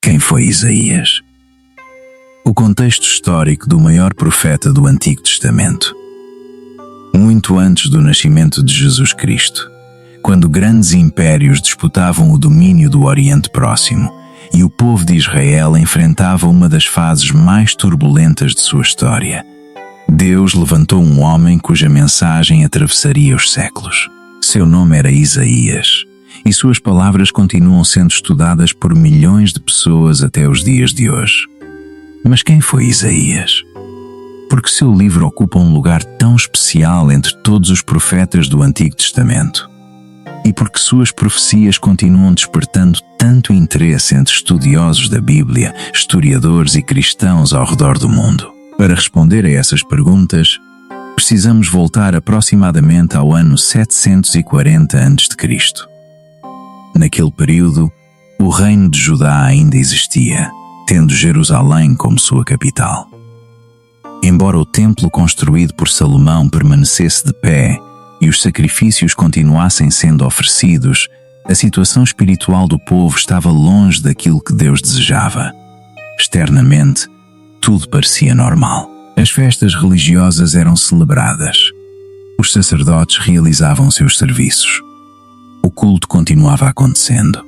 Quem foi Isaías? O contexto histórico do maior profeta do Antigo Testamento. Muito antes do nascimento de Jesus Cristo, quando grandes impérios disputavam o domínio do Oriente Próximo e o povo de Israel enfrentava uma das fases mais turbulentas de sua história, Deus levantou um homem cuja mensagem atravessaria os séculos. Seu nome era Isaías, e suas palavras continuam sendo estudadas por milhões de pessoas até os dias de hoje. Mas quem foi Isaías? Porque seu livro ocupa um lugar tão especial entre todos os profetas do Antigo Testamento? E porque suas profecias continuam despertando tanto interesse entre estudiosos da Bíblia, historiadores e cristãos ao redor do mundo? Para responder a essas perguntas, precisamos voltar aproximadamente ao ano 740 a.C. Naquele período, o reino de Judá ainda existia, tendo Jerusalém como sua capital. Embora o templo construído por Salomão permanecesse de pé e os sacrifícios continuassem sendo oferecidos, a situação espiritual do povo estava longe daquilo que Deus desejava. Externamente, tudo parecia normal. As festas religiosas eram celebradas. Os sacerdotes realizavam seus serviços. O culto continuava acontecendo.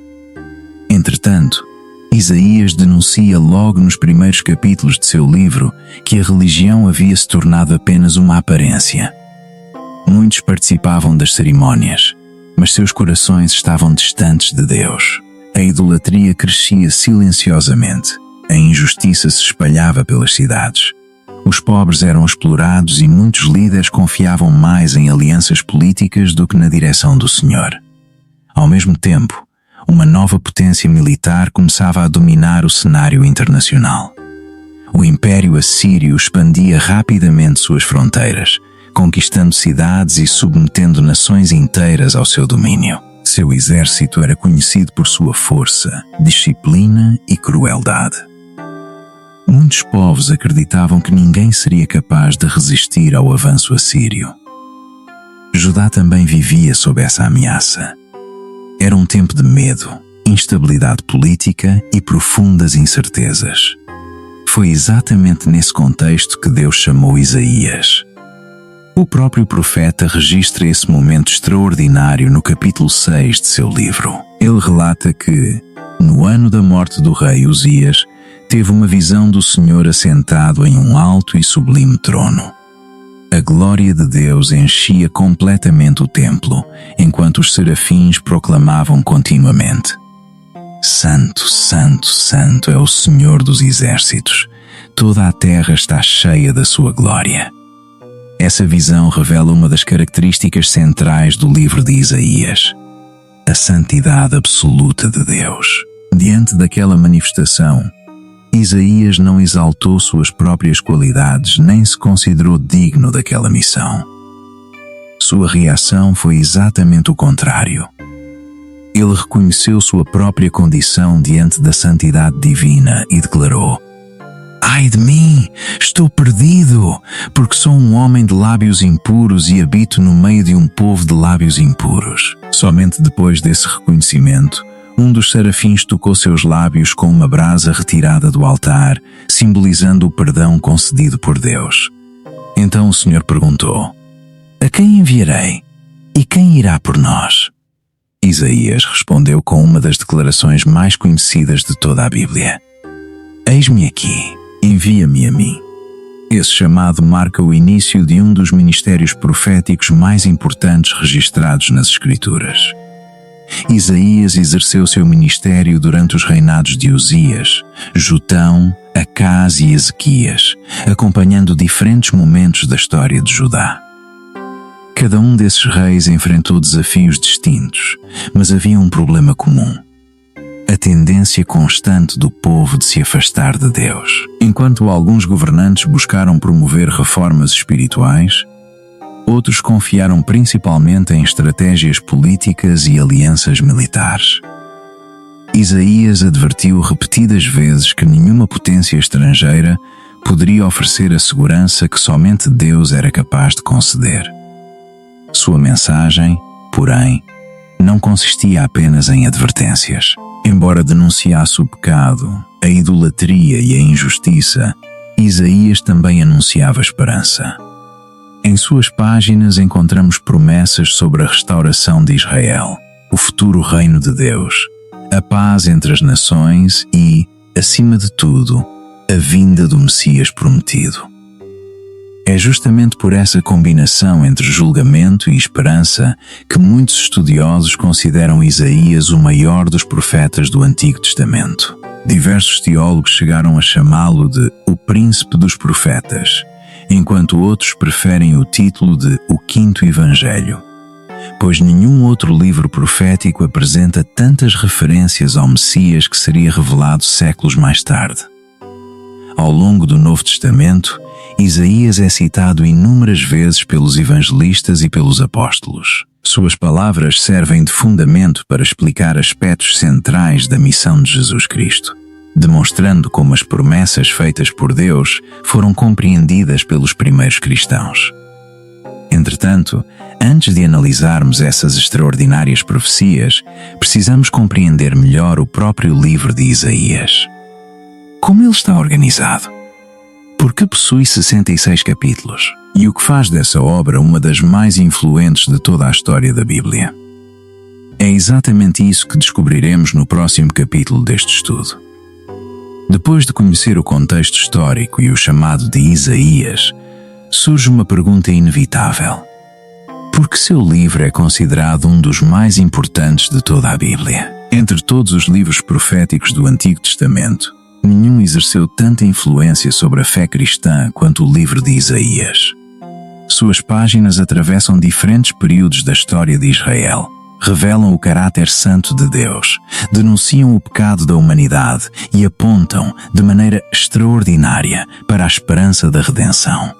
Entretanto, Isaías denuncia logo nos primeiros capítulos de seu livro que a religião havia se tornado apenas uma aparência. Muitos participavam das cerimônias, mas seus corações estavam distantes de Deus. A idolatria crescia silenciosamente. A injustiça se espalhava pelas cidades. Os pobres eram explorados e muitos líderes confiavam mais em alianças políticas do que na direção do Senhor. Ao mesmo tempo, uma nova potência militar começava a dominar o cenário internacional. O Império Assírio expandia rapidamente suas fronteiras, conquistando cidades e submetendo nações inteiras ao seu domínio. Seu exército era conhecido por sua força, disciplina e crueldade. Muitos povos acreditavam que ninguém seria capaz de resistir ao avanço assírio. Judá também vivia sob essa ameaça. Era um tempo de medo, instabilidade política e profundas incertezas. Foi exatamente nesse contexto que Deus chamou Isaías. O próprio profeta registra esse momento extraordinário no capítulo 6 de seu livro. Ele relata que, no ano da morte do rei Uzias, teve uma visão do Senhor assentado em um alto e sublime trono. A glória de Deus enchia completamente o templo, enquanto os serafins proclamavam continuamente: Santo, Santo, Santo é o Senhor dos exércitos. Toda a terra está cheia da sua glória. Essa visão revela uma das características centrais do livro de Isaías: a santidade absoluta de Deus. Diante daquela manifestação, Isaías não exaltou suas próprias qualidades nem se considerou digno daquela missão. Sua reação foi exatamente o contrário. Ele reconheceu sua própria condição diante da santidade divina e declarou: Ai de mim, estou perdido, porque sou um homem de lábios impuros e habito no meio de um povo de lábios impuros. Somente depois desse reconhecimento, um dos serafins tocou seus lábios com uma brasa retirada do altar, simbolizando o perdão concedido por Deus. Então o Senhor perguntou: A quem enviarei? E quem irá por nós? Isaías respondeu com uma das declarações mais conhecidas de toda a Bíblia: Eis-me aqui, envia-me a mim. Esse chamado marca o início de um dos ministérios proféticos mais importantes registrados nas Escrituras. Isaías exerceu seu ministério durante os reinados de Uzias, Jotão, Acaz e Ezequias, acompanhando diferentes momentos da história de Judá. Cada um desses reis enfrentou desafios distintos, mas havia um problema comum: a tendência constante do povo de se afastar de Deus. Enquanto alguns governantes buscaram promover reformas espirituais, outros confiaram principalmente em estratégias políticas e alianças militares. Isaías advertiu repetidas vezes que nenhuma potência estrangeira poderia oferecer a segurança que somente Deus era capaz de conceder. Sua mensagem, porém, não consistia apenas em advertências. Embora denunciasse o pecado, a idolatria e a injustiça, Isaías também anunciava esperança. Em suas páginas encontramos promessas sobre a restauração de Israel, o futuro reino de Deus, a paz entre as nações e, acima de tudo, a vinda do Messias prometido. É justamente por essa combinação entre julgamento e esperança que muitos estudiosos consideram Isaías o maior dos profetas do Antigo Testamento. Diversos teólogos chegaram a chamá-lo de o Príncipe dos Profetas, enquanto outros preferem o título de o Quinto Evangelho, pois nenhum outro livro profético apresenta tantas referências ao Messias que seria revelado séculos mais tarde. Ao longo do Novo Testamento, Isaías é citado inúmeras vezes pelos evangelistas e pelos apóstolos. Suas palavras servem de fundamento para explicar aspectos centrais da missão de Jesus Cristo, demonstrando como as promessas feitas por Deus foram compreendidas pelos primeiros cristãos. Entretanto, antes de analisarmos essas extraordinárias profecias, precisamos compreender melhor o próprio livro de Isaías. Como ele está organizado? Por que possui 66 capítulos? E o que faz dessa obra uma das mais influentes de toda a história da Bíblia? É exatamente isso que descobriremos no próximo capítulo deste estudo. Depois de conhecer o contexto histórico e o chamado de Isaías, surge uma pergunta inevitável. Por que seu livro é considerado um dos mais importantes de toda a Bíblia? Entre todos os livros proféticos do Antigo Testamento, nenhum exerceu tanta influência sobre a fé cristã quanto o livro de Isaías. Suas páginas atravessam diferentes períodos da história de Israel, revelam o caráter santo de Deus, denunciam o pecado da humanidade e apontam, de maneira extraordinária, para a esperança da redenção.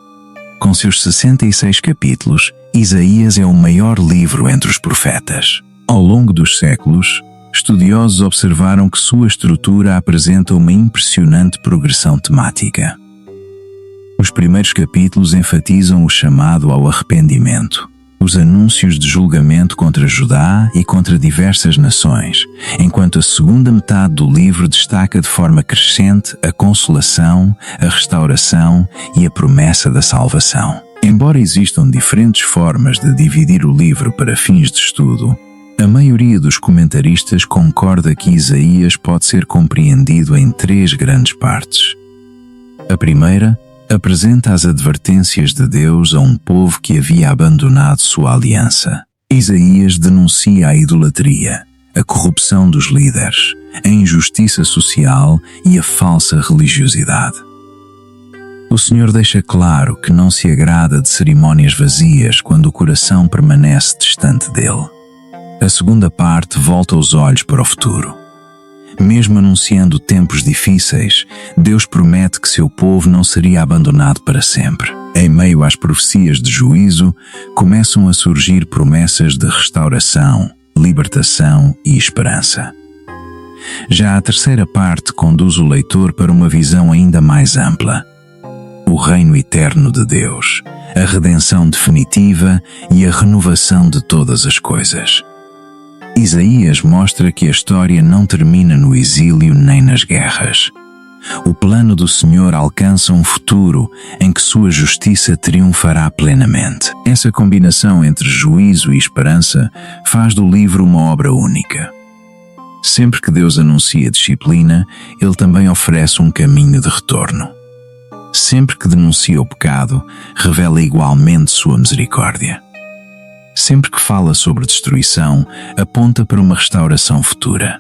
Com seus 66 capítulos, Isaías é o maior livro entre os profetas. Ao longo dos séculos, estudiosos observaram que sua estrutura apresenta uma impressionante progressão temática. Os primeiros capítulos enfatizam o chamado ao arrependimento, os anúncios de julgamento contra Judá e contra diversas nações, enquanto a segunda metade do livro destaca de forma crescente a consolação, a restauração e a promessa da salvação. Embora existam diferentes formas de dividir o livro para fins de estudo, a maioria dos comentaristas concorda que Isaías pode ser compreendido em 3 grandes partes. A primeira apresenta as advertências de Deus a um povo que havia abandonado sua aliança. Isaías denuncia a idolatria, a corrupção dos líderes, a injustiça social e a falsa religiosidade. O Senhor deixa claro que não se agrada de cerimônias vazias quando o coração permanece distante dele. A segunda parte volta os olhos para o futuro. Mesmo anunciando tempos difíceis, Deus promete que seu povo não seria abandonado para sempre. Em meio às profecias de juízo, começam a surgir promessas de restauração, libertação e esperança. Já a terceira parte conduz o leitor para uma visão ainda mais ampla. O reino eterno de Deus, a redenção definitiva e a renovação de todas as coisas. Isaías mostra que a história não termina no exílio nem nas guerras. O plano do Senhor alcança um futuro em que sua justiça triunfará plenamente. Essa combinação entre juízo e esperança faz do livro uma obra única. Sempre que Deus anuncia disciplina, Ele também oferece um caminho de retorno. Sempre que denuncia o pecado, revela igualmente sua misericórdia. Sempre que fala sobre destruição, aponta para uma restauração futura.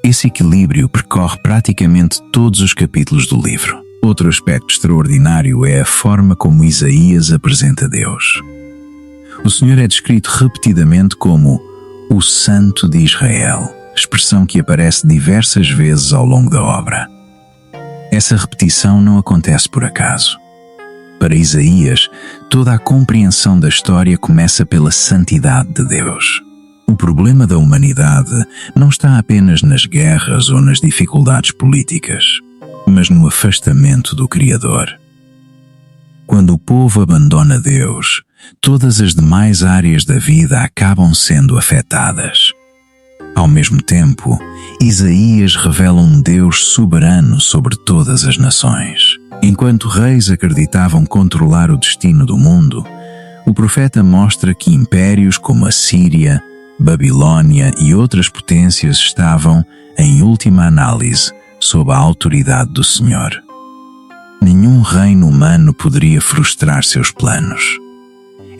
Esse equilíbrio percorre praticamente todos os capítulos do livro. Outro aspecto extraordinário é a forma como Isaías apresenta Deus. O Senhor é descrito repetidamente como o Santo de Israel, expressão que aparece diversas vezes ao longo da obra. Essa repetição não acontece por acaso. Para Isaías, toda a compreensão da história começa pela santidade de Deus. O problema da humanidade não está apenas nas guerras ou nas dificuldades políticas, mas no afastamento do Criador. Quando o povo abandona Deus, todas as demais áreas da vida acabam sendo afetadas. Ao mesmo tempo, Isaías revela um Deus soberano sobre todas as nações. Enquanto reis acreditavam controlar o destino do mundo, o profeta mostra que impérios como a Síria, Babilônia e outras potências estavam, em última análise, sob a autoridade do Senhor. Nenhum reino humano poderia frustrar seus planos.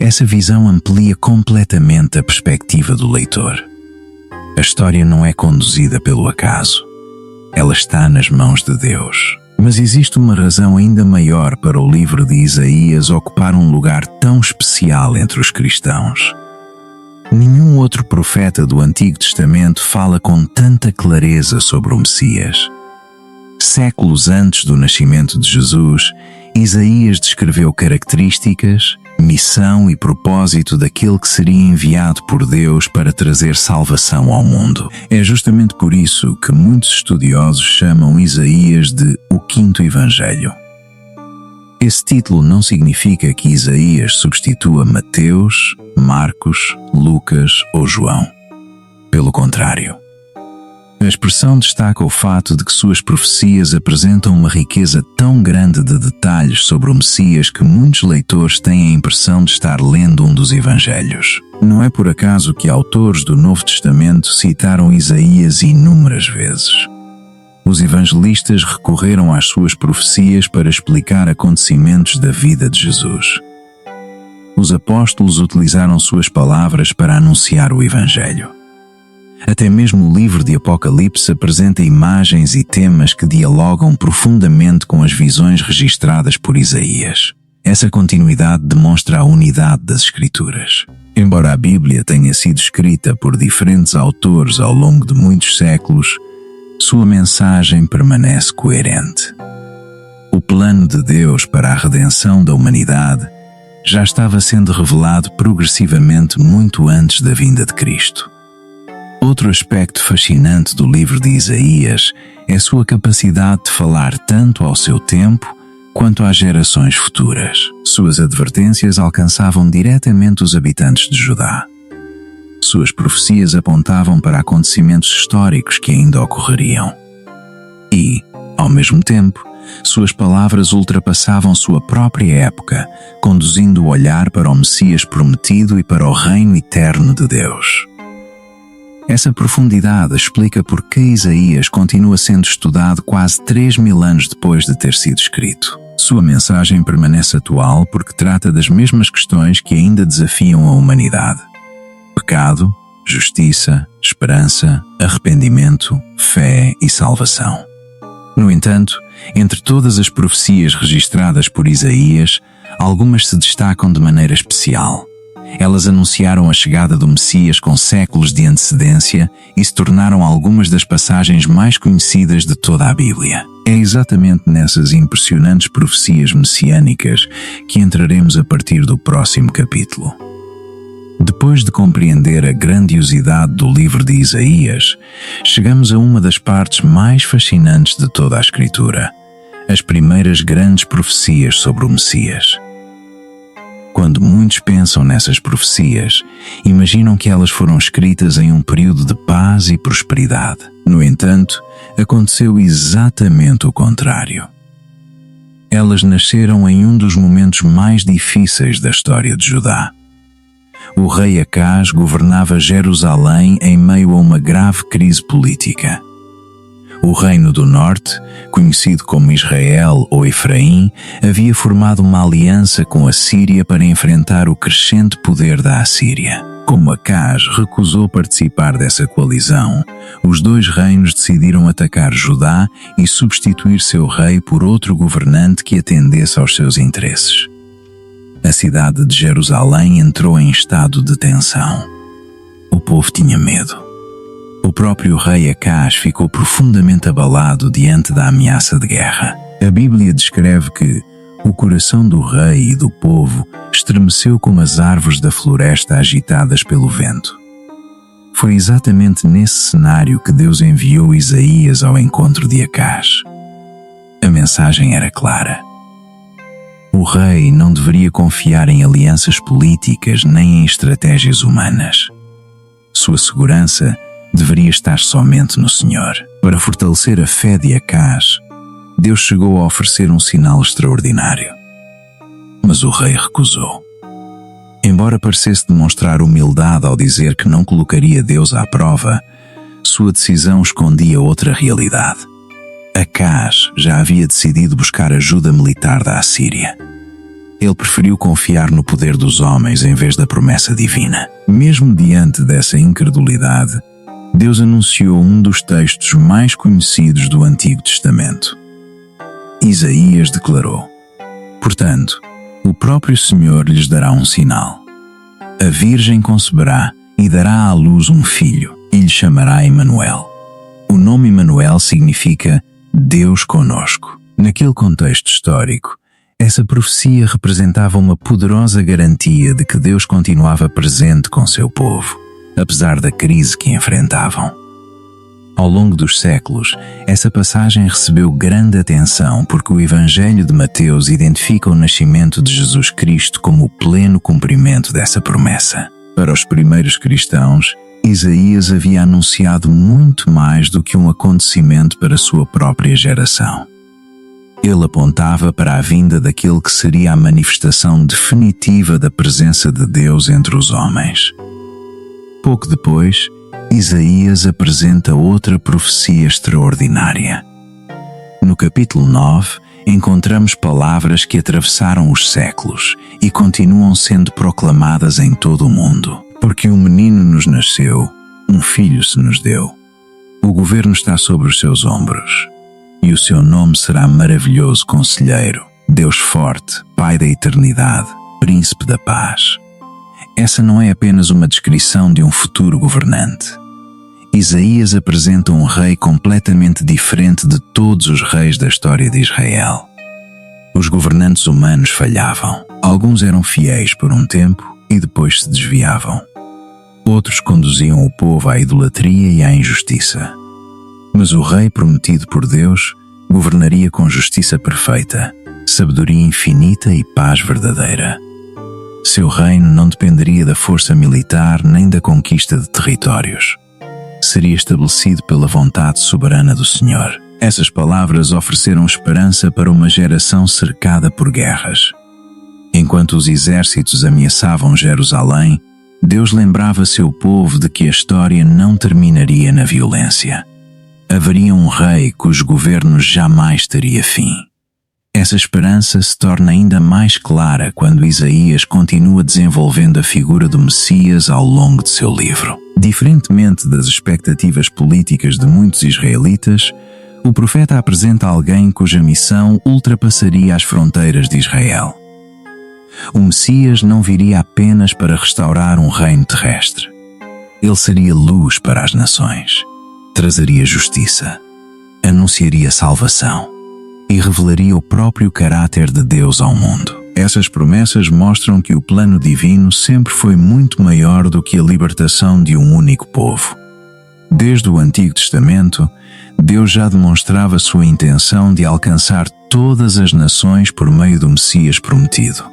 Essa visão amplia completamente a perspectiva do leitor. A história não é conduzida pelo acaso. Ela está nas mãos de Deus. Mas existe uma razão ainda maior para o livro de Isaías ocupar um lugar tão especial entre os cristãos. Nenhum outro profeta do Antigo Testamento fala com tanta clareza sobre o Messias. Séculos antes do nascimento de Jesus, Isaías descreveu características, missão e propósito daquele que seria enviado por Deus para trazer salvação ao mundo. É justamente por isso que muitos estudiosos chamam Isaías de o Quinto Evangelho. Esse título não significa que Isaías substitua Mateus, Marcos, Lucas ou João. Pelo contrário. A expressão destaca o fato de que suas profecias apresentam uma riqueza tão grande de detalhes sobre o Messias que muitos leitores têm a impressão de estar lendo um dos Evangelhos. Não é por acaso que autores do Novo Testamento citaram Isaías inúmeras vezes. Os evangelistas recorreram às suas profecias para explicar acontecimentos da vida de Jesus. Os apóstolos utilizaram suas palavras para anunciar o Evangelho. Até mesmo o livro de Apocalipse apresenta imagens e temas que dialogam profundamente com as visões registradas por Isaías. Essa continuidade demonstra a unidade das Escrituras. Embora a Bíblia tenha sido escrita por diferentes autores ao longo de muitos séculos, sua mensagem permanece coerente. O plano de Deus para a redenção da humanidade já estava sendo revelado progressivamente muito antes da vinda de Cristo. Outro aspecto fascinante do livro de Isaías é sua capacidade de falar tanto ao seu tempo quanto às gerações futuras. Suas advertências alcançavam diretamente os habitantes de Judá. Suas profecias apontavam para acontecimentos históricos que ainda ocorreriam. E, ao mesmo tempo, suas palavras ultrapassavam sua própria época, conduzindo o olhar para o Messias prometido e para o reino eterno de Deus. Essa profundidade explica por que Isaías continua sendo estudado quase 3.000 anos depois de ter sido escrito. Sua mensagem permanece atual porque trata das mesmas questões que ainda desafiam a humanidade: pecado, justiça, esperança, arrependimento, fé e salvação. No entanto, entre todas as profecias registradas por Isaías, algumas se destacam de maneira especial. Elas anunciaram a chegada do Messias com séculos de antecedência e se tornaram algumas das passagens mais conhecidas de toda a Bíblia. É exatamente nessas impressionantes profecias messiânicas que entraremos a partir do próximo capítulo. Depois de compreender a grandiosidade do livro de Isaías, chegamos a uma das partes mais fascinantes de toda a Escritura: as primeiras grandes profecias sobre o Messias. Quando muitos pensam nessas profecias, imaginam que elas foram escritas em um período de paz e prosperidade. No entanto, aconteceu exatamente o contrário. Elas nasceram em um dos momentos mais difíceis da história de Judá. O rei Acaz governava Jerusalém em meio a uma grave crise política. O Reino do Norte, conhecido como Israel ou Efraim, havia formado uma aliança com a Síria para enfrentar o crescente poder da Assíria. Como Acaz recusou participar dessa coalizão, os dois reinos decidiram atacar Judá e substituir seu rei por outro governante que atendesse aos seus interesses. A cidade de Jerusalém entrou em estado de tensão. O povo tinha medo. O próprio rei Acaz ficou profundamente abalado diante da ameaça de guerra. A Bíblia descreve que o coração do rei e do povo estremeceu como as árvores da floresta agitadas pelo vento. Foi exatamente nesse cenário que Deus enviou Isaías ao encontro de Acaz. A mensagem era clara. O rei não deveria confiar em alianças políticas nem em estratégias humanas. Sua segurança deveria estar somente no Senhor. Para fortalecer a fé de Acaz, Deus chegou a oferecer um sinal extraordinário. Mas o rei recusou. Embora parecesse demonstrar humildade ao dizer que não colocaria Deus à prova, sua decisão escondia outra realidade. Acaz já havia decidido buscar ajuda militar da Assíria. Ele preferiu confiar no poder dos homens em vez da promessa divina. Mesmo diante dessa incredulidade, Deus anunciou um dos textos mais conhecidos do Antigo Testamento. Isaías declarou: "Portanto, o próprio Senhor lhes dará um sinal. A Virgem conceberá e dará à luz um filho, e lhe chamará Emanuel." O nome Emanuel significa Deus conosco. Naquele contexto histórico, essa profecia representava uma poderosa garantia de que Deus continuava presente com seu povo, apesar da crise que enfrentavam. Ao longo dos séculos, essa passagem recebeu grande atenção porque o Evangelho de Mateus identifica o nascimento de Jesus Cristo como o pleno cumprimento dessa promessa. Para os primeiros cristãos, Isaías havia anunciado muito mais do que um acontecimento para sua própria geração. Ele apontava para a vinda daquele que seria a manifestação definitiva da presença de Deus entre os homens. Pouco depois, Isaías apresenta outra profecia extraordinária. No capítulo 9, encontramos palavras que atravessaram os séculos e continuam sendo proclamadas em todo o mundo. Porque um menino nos nasceu, um filho se nos deu. O governo está sobre os seus ombros, e o seu nome será Maravilhoso Conselheiro, Deus Forte, Pai da Eternidade, Príncipe da Paz. Essa não é apenas uma descrição de um futuro governante. Isaías apresenta um rei completamente diferente de todos os reis da história de Israel. Os governantes humanos falhavam. Alguns eram fiéis por um tempo e depois se desviavam. Outros conduziam o povo à idolatria e à injustiça. Mas o rei prometido por Deus governaria com justiça perfeita, sabedoria infinita e paz verdadeira. Seu reino não dependeria da força militar nem da conquista de territórios. Seria estabelecido pela vontade soberana do Senhor. Essas palavras ofereceram esperança para uma geração cercada por guerras. Enquanto os exércitos ameaçavam Jerusalém, Deus lembrava seu povo de que a história não terminaria na violência. Haveria um rei cujo governo jamais teria fim. Essa esperança se torna ainda mais clara quando Isaías continua desenvolvendo a figura do Messias ao longo de seu livro. Diferentemente das expectativas políticas de muitos israelitas, o profeta apresenta alguém cuja missão ultrapassaria as fronteiras de Israel. O Messias não viria apenas para restaurar um reino terrestre. Ele seria luz para as nações, trazeria justiça, anunciaria salvação e revelaria o próprio caráter de Deus ao mundo. Essas promessas mostram que o plano divino sempre foi muito maior do que a libertação de um único povo. Desde o Antigo Testamento, Deus já demonstrava sua intenção de alcançar todas as nações por meio do Messias prometido.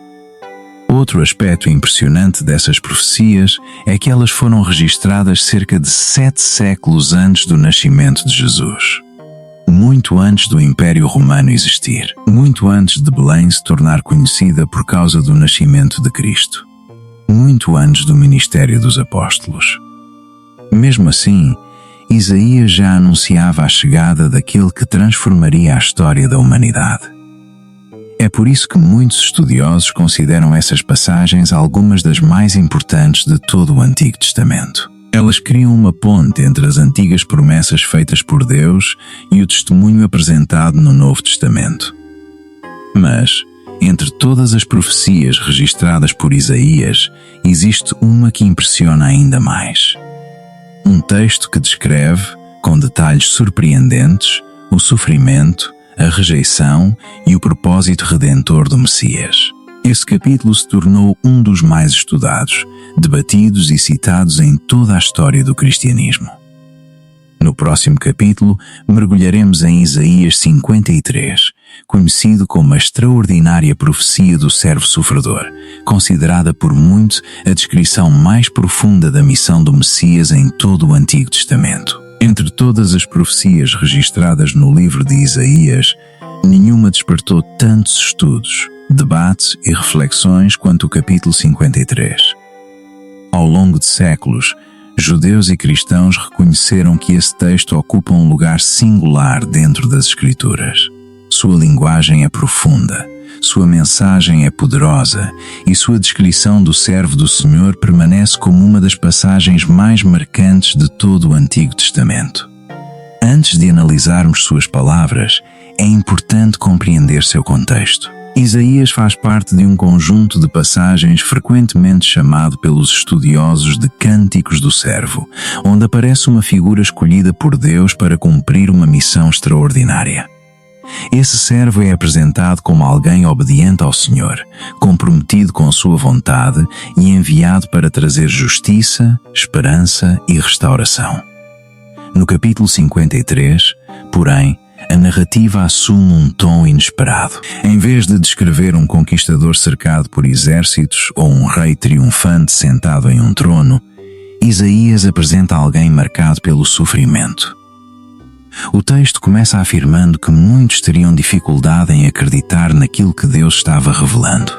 Outro aspecto impressionante dessas profecias é que elas foram registradas cerca de 7 séculos antes do nascimento de Jesus. Muito antes do Império Romano existir. Muito antes de Belém se tornar conhecida por causa do nascimento de Cristo. Muito antes do ministério dos apóstolos. Mesmo assim, Isaías já anunciava a chegada daquele que transformaria a história da humanidade. É por isso que muitos estudiosos consideram essas passagens algumas das mais importantes de todo o Antigo Testamento. Elas criam uma ponte entre as antigas promessas feitas por Deus e o testemunho apresentado no Novo Testamento. Mas, entre todas as profecias registradas por Isaías, existe uma que impressiona ainda mais. Um texto que descreve, com detalhes surpreendentes, o sofrimento, a rejeição e o propósito redentor do Messias. Esse capítulo se tornou um dos mais estudados, debatidos e citados em toda a história do cristianismo. No próximo capítulo, mergulharemos em Isaías 53, conhecido como a extraordinária profecia do servo sofredor, considerada por muitos a descrição mais profunda da missão do Messias em todo o Antigo Testamento. Entre todas as profecias registradas no livro de Isaías, nenhuma despertou tantos estudos, debates e reflexões quanto o capítulo 53. Ao longo de séculos, judeus e cristãos reconheceram que esse texto ocupa um lugar singular dentro das Escrituras. Sua linguagem é profunda, sua mensagem é poderosa e sua descrição do servo do Senhor permanece como uma das passagens mais marcantes de todo o Antigo Testamento. Antes de analisarmos suas palavras, é importante compreender seu contexto. Isaías faz parte de um conjunto de passagens frequentemente chamado pelos estudiosos de Cânticos do Servo, onde aparece uma figura escolhida por Deus para cumprir uma missão extraordinária. Esse servo é apresentado como alguém obediente ao Senhor, comprometido com sua vontade e enviado para trazer justiça, esperança e restauração. No capítulo 53, porém, a narrativa assume um tom inesperado. Em vez de descrever um conquistador cercado por exércitos ou um rei triunfante sentado em um trono, Isaías apresenta alguém marcado pelo sofrimento. O texto começa afirmando que muitos teriam dificuldade em acreditar naquilo que Deus estava revelando.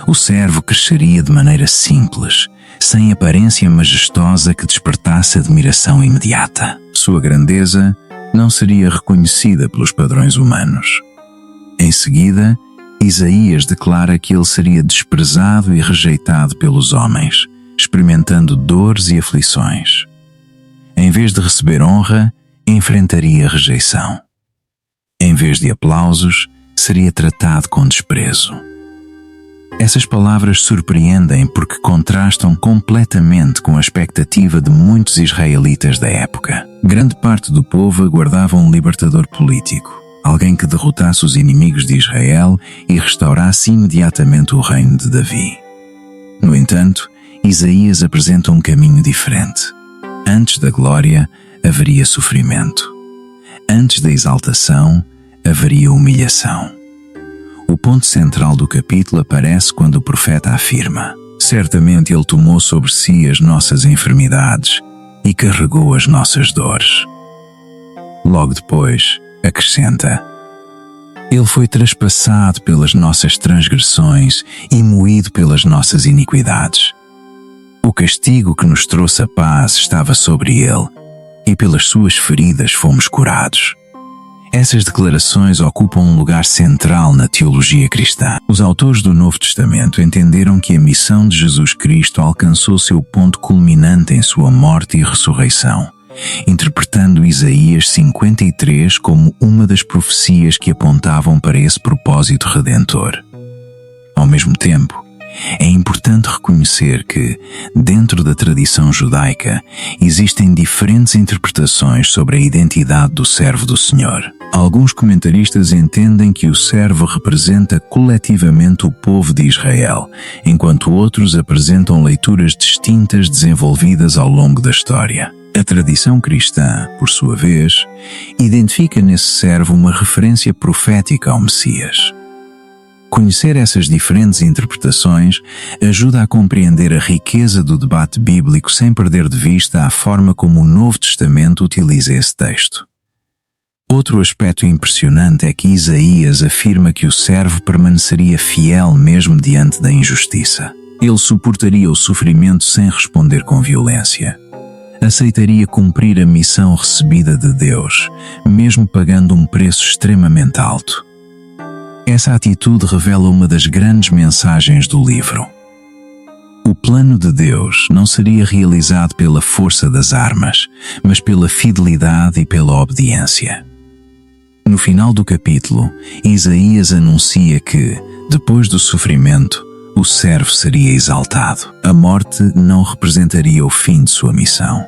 O servo cresceria de maneira simples, sem aparência majestosa que despertasse admiração imediata. Sua grandeza não seria reconhecida pelos padrões humanos. Em seguida, Isaías declara que ele seria desprezado e rejeitado pelos homens, experimentando dores e aflições. Em vez de receber honra, enfrentaria rejeição. Em vez de aplausos, seria tratado com desprezo. Essas palavras surpreendem porque contrastam completamente com a expectativa de muitos israelitas da época. Grande parte do povo aguardava um libertador político, alguém que derrotasse os inimigos de Israel e restaurasse imediatamente o reino de Davi. No entanto, Isaías apresenta um caminho diferente. Antes da glória, haveria sofrimento. Antes da exaltação, haveria humilhação. O ponto central do capítulo aparece quando o profeta afirma: certamente ele tomou sobre si as nossas enfermidades e carregou as nossas dores. Logo depois, acrescenta: ele foi traspassado pelas nossas transgressões e moído pelas nossas iniquidades. O castigo que nos trouxe a paz estava sobre ele, e pelas suas feridas fomos curados. Essas declarações ocupam um lugar central na teologia cristã. Os autores do Novo Testamento entenderam que a missão de Jesus Cristo alcançou seu ponto culminante em sua morte e ressurreição, interpretando Isaías 53 como uma das profecias que apontavam para esse propósito redentor. Ao mesmo tempo, é importante reconhecer que, dentro da tradição judaica, existem diferentes interpretações sobre a identidade do servo do Senhor. Alguns comentaristas entendem que o servo representa coletivamente o povo de Israel, enquanto outros apresentam leituras distintas desenvolvidas ao longo da história. A tradição cristã, por sua vez, identifica nesse servo uma referência profética ao Messias. Conhecer essas diferentes interpretações ajuda a compreender a riqueza do debate bíblico sem perder de vista a forma como o Novo Testamento utiliza esse texto. Outro aspecto impressionante é que Isaías afirma que o servo permaneceria fiel mesmo diante da injustiça. Ele suportaria o sofrimento sem responder com violência. Aceitaria cumprir a missão recebida de Deus, mesmo pagando um preço extremamente alto. Essa atitude revela uma das grandes mensagens do livro. O plano de Deus não seria realizado pela força das armas, mas pela fidelidade e pela obediência. No final do capítulo, Isaías anuncia que, depois do sofrimento, o servo seria exaltado. A morte não representaria o fim de sua missão.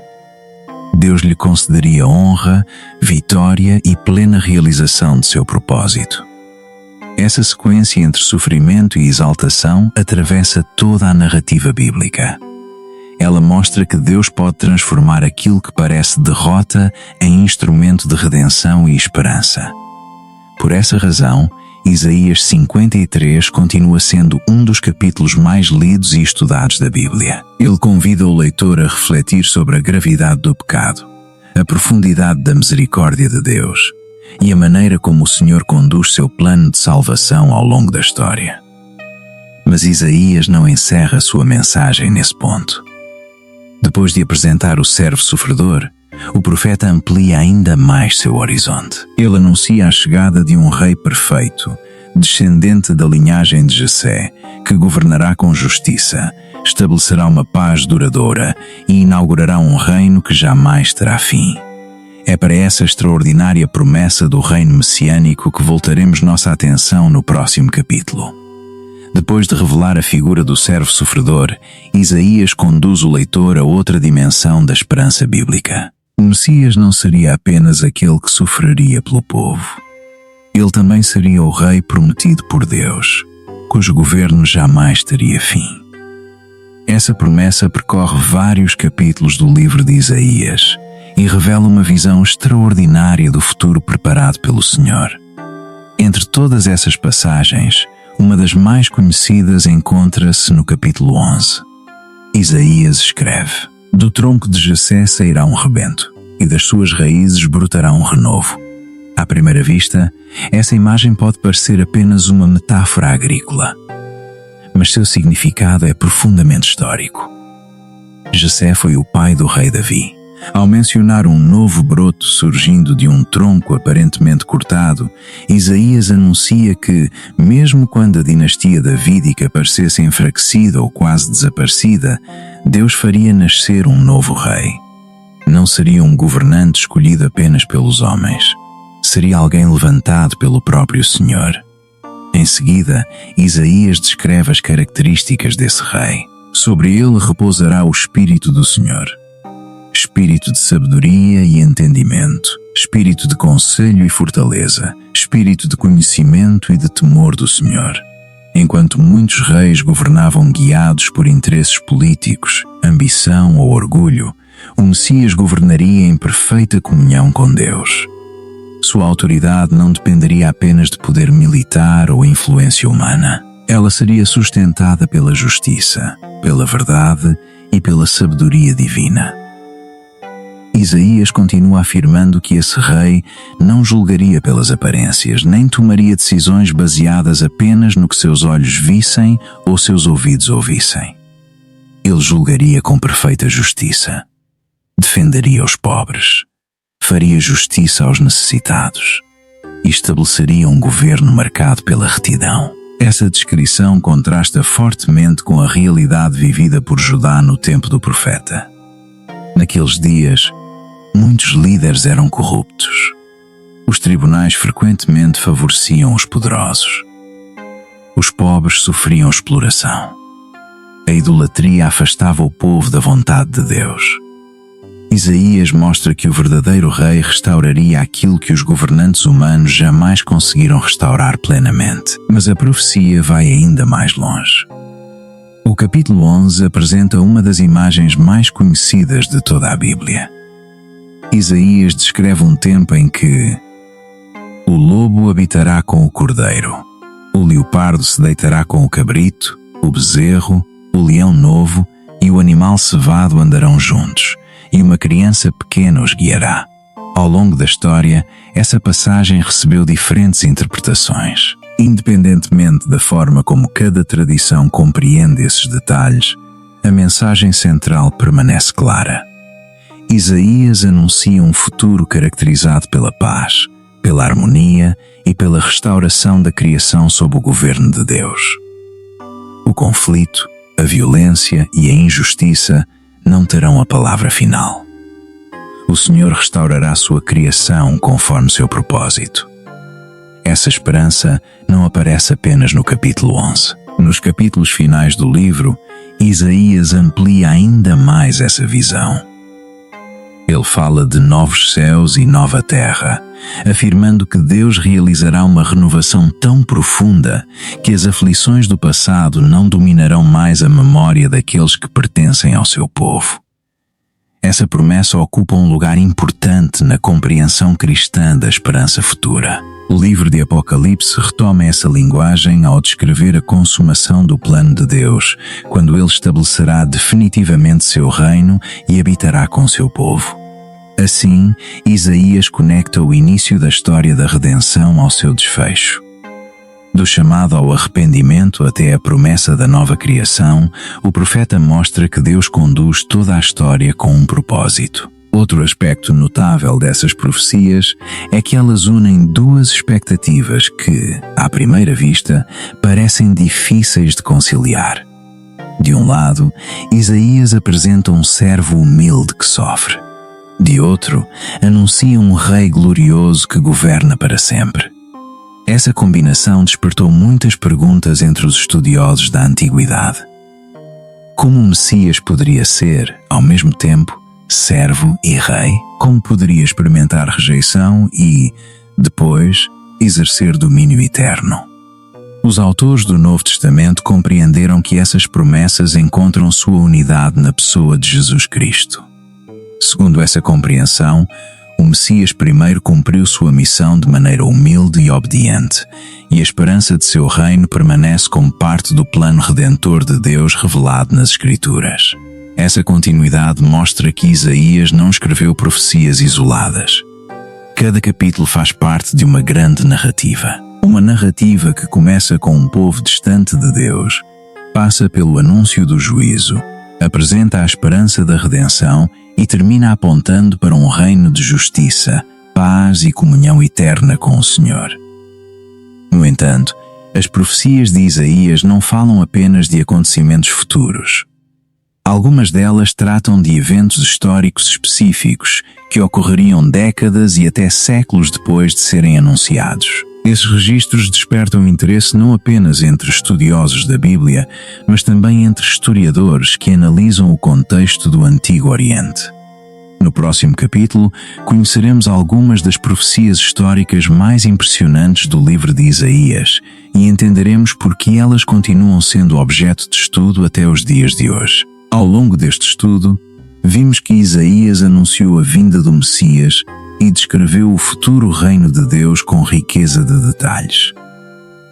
Deus lhe concederia honra, vitória e plena realização de seu propósito. Essa sequência entre sofrimento e exaltação atravessa toda a narrativa bíblica. Ela mostra que Deus pode transformar aquilo que parece derrota em instrumento de redenção e esperança. Por essa razão, Isaías 53 continua sendo um dos capítulos mais lidos e estudados da Bíblia. Ele convida o leitor a refletir sobre a gravidade do pecado, a profundidade da misericórdia de Deus e a maneira como o Senhor conduz seu plano de salvação ao longo da história. Mas Isaías não encerra sua mensagem nesse ponto. Depois de apresentar o servo sofredor, o profeta amplia ainda mais seu horizonte. Ele anuncia a chegada de um rei perfeito, descendente da linhagem de Jessé, que governará com justiça, estabelecerá uma paz duradoura e inaugurará um reino que jamais terá fim. É para essa extraordinária promessa do reino messiânico que voltaremos nossa atenção no próximo capítulo. Depois de revelar a figura do servo sofredor, Isaías conduz o leitor a outra dimensão da esperança bíblica. O Messias não seria apenas aquele que sofreria pelo povo. Ele também seria o rei prometido por Deus, cujo governo jamais teria fim. Essa promessa percorre vários capítulos do livro de Isaías e revela uma visão extraordinária do futuro preparado pelo Senhor. Entre todas essas passagens, uma das mais conhecidas encontra-se no capítulo 11. Isaías escreve: "Do tronco de Jessé sairá um rebento, e das suas raízes brotará um renovo." À primeira vista, essa imagem pode parecer apenas uma metáfora agrícola, mas seu significado é profundamente histórico. Jessé foi o pai do rei Davi. Ao mencionar um novo broto surgindo de um tronco aparentemente cortado, Isaías anuncia que, mesmo quando a dinastia davídica parecesse enfraquecida ou quase desaparecida, Deus faria nascer um novo rei. Não seria um governante escolhido apenas pelos homens. Seria alguém levantado pelo próprio Senhor. Em seguida, Isaías descreve as características desse rei. Sobre ele repousará o Espírito do Senhor. Espírito de sabedoria e entendimento, espírito de conselho e fortaleza, espírito de conhecimento e de temor do Senhor. Enquanto muitos reis governavam guiados por interesses políticos, ambição ou orgulho, o Messias governaria em perfeita comunhão com Deus. Sua autoridade não dependeria apenas de poder militar ou influência humana. Ela seria sustentada pela justiça, pela verdade e pela sabedoria divina. Isaías continua afirmando que esse rei não julgaria pelas aparências, nem tomaria decisões baseadas apenas no que seus olhos vissem ou seus ouvidos ouvissem. Ele julgaria com perfeita justiça, defenderia os pobres, faria justiça aos necessitados e estabeleceria um governo marcado pela retidão. Essa descrição contrasta fortemente com a realidade vivida por Judá no tempo do profeta. Naqueles dias, muitos líderes eram corruptos. Os tribunais frequentemente favoreciam os poderosos. Os pobres sofriam exploração. A idolatria afastava o povo da vontade de Deus. Isaías mostra que o verdadeiro rei restauraria aquilo que os governantes humanos jamais conseguiram restaurar plenamente. Mas a profecia vai ainda mais longe. O capítulo 11 apresenta uma das imagens mais conhecidas de toda a Bíblia. Isaías descreve um tempo em que o lobo habitará com o cordeiro, o leopardo se deitará com o cabrito, o bezerro, o leão novo e o animal cevado andarão juntos, e uma criança pequena os guiará. Ao longo da história, essa passagem recebeu diferentes interpretações. Independentemente da forma como cada tradição compreende esses detalhes, a mensagem central permanece clara. Isaías anuncia um futuro caracterizado pela paz, pela harmonia e pela restauração da criação sob o governo de Deus. O conflito, a violência e a injustiça não terão a palavra final. O Senhor restaurará sua criação conforme seu propósito. Essa esperança não aparece apenas no capítulo 11. Nos capítulos finais do livro, Isaías amplia ainda mais essa visão. Ele fala de novos céus e nova terra, afirmando que Deus realizará uma renovação tão profunda que as aflições do passado não dominarão mais a memória daqueles que pertencem ao seu povo. Essa promessa ocupa um lugar importante na compreensão cristã da esperança futura. O livro de Apocalipse retoma essa linguagem ao descrever a consumação do plano de Deus, quando Ele estabelecerá definitivamente seu reino e habitará com seu povo. Assim, Isaías conecta o início da história da redenção ao seu desfecho. Do chamado ao arrependimento até a promessa da nova criação, o profeta mostra que Deus conduz toda a história com um propósito. Outro aspecto notável dessas profecias é que elas unem duas expectativas que, à primeira vista, parecem difíceis de conciliar. De um lado, Isaías apresenta um servo humilde que sofre. De outro, anuncia um rei glorioso que governa para sempre. Essa combinação despertou muitas perguntas entre os estudiosos da antiguidade. Como o Messias poderia ser, ao mesmo tempo, servo e rei? Como poderia experimentar rejeição e, depois, exercer domínio eterno? Os autores do Novo Testamento compreenderam que essas promessas encontram sua unidade na pessoa de Jesus Cristo. Segundo essa compreensão, o Messias primeiro cumpriu sua missão de maneira humilde e obediente, e a esperança de seu reino permanece como parte do plano redentor de Deus revelado nas Escrituras. Essa continuidade mostra que Isaías não escreveu profecias isoladas. Cada capítulo faz parte de uma grande narrativa. Uma narrativa que começa com um povo distante de Deus, passa pelo anúncio do juízo, apresenta a esperança da redenção e termina apontando para um reino de justiça, paz e comunhão eterna com o Senhor. No entanto, as profecias de Isaías não falam apenas de acontecimentos futuros. Algumas delas tratam de eventos históricos específicos que ocorreriam décadas e até séculos depois de serem anunciados. Esses registros despertam interesse não apenas entre estudiosos da Bíblia, mas também entre historiadores que analisam o contexto do Antigo Oriente. No próximo capítulo, conheceremos algumas das profecias históricas mais impressionantes do livro de Isaías e entenderemos por que elas continuam sendo objeto de estudo até os dias de hoje. Ao longo deste estudo, vimos que Isaías anunciou a vinda do Messias e descreveu o futuro reino de Deus com riqueza de detalhes.